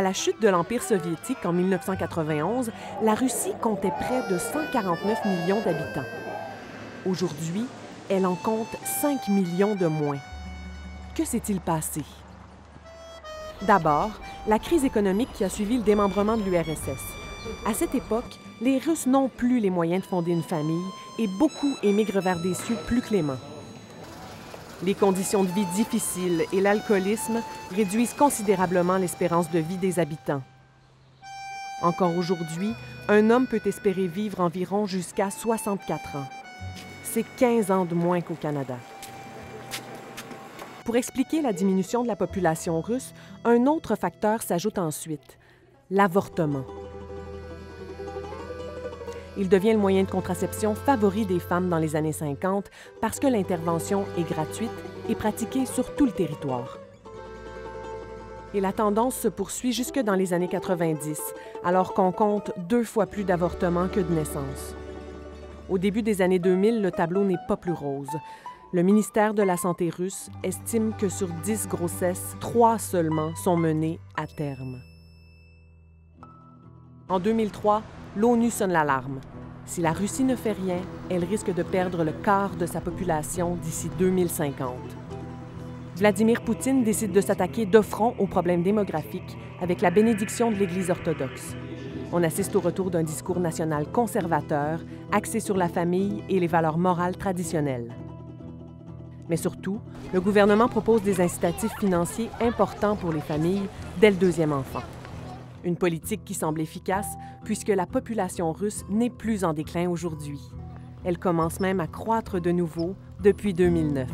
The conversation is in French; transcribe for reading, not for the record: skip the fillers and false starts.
la chute de l'Empire soviétique en 1991, la Russie comptait près de 149 millions d'habitants. Aujourd'hui, elle en compte 5 millions de moins. Que s'est-il passé? D'abord, la crise économique qui a suivi le démembrement de l'URSS. À cette époque, les Russes n'ont plus les moyens de fonder une famille et beaucoup émigrent vers des cieux plus cléments. Les conditions de vie difficiles et l'alcoolisme réduisent considérablement l'espérance de vie des habitants. Encore aujourd'hui, un homme peut espérer vivre environ jusqu'à 64 ans. C'est 15 ans de moins qu'au Canada. Pour expliquer la diminution de la population russe, un autre facteur s'ajoute ensuite, l'avortement. Il devient le moyen de contraception favori des femmes dans les années 50 parce que l'intervention est gratuite et pratiquée sur tout le territoire. Et la tendance se poursuit jusque dans les années 90, alors qu'on compte 2 fois plus d'avortements que de naissances. Au début des années 2000, le tableau n'est pas plus rose. Le ministère de la Santé russe estime que sur 10 grossesses, 3 seulement sont menées à terme. En 2003, l'ONU sonne l'alarme. Si la Russie ne fait rien, elle risque de perdre le quart de sa population d'ici 2050. Vladimir Poutine décide de s'attaquer de front aux problèmes démographiques avec la bénédiction de l'Église orthodoxe. On assiste au retour d'un discours national conservateur, axé sur la famille et les valeurs morales traditionnelles. Mais surtout, le gouvernement propose des incitatifs financiers importants pour les familles dès le 2e enfant. Une politique qui semble efficace puisque la population russe n'est plus en déclin aujourd'hui. Elle commence même à croître de nouveau depuis 2009.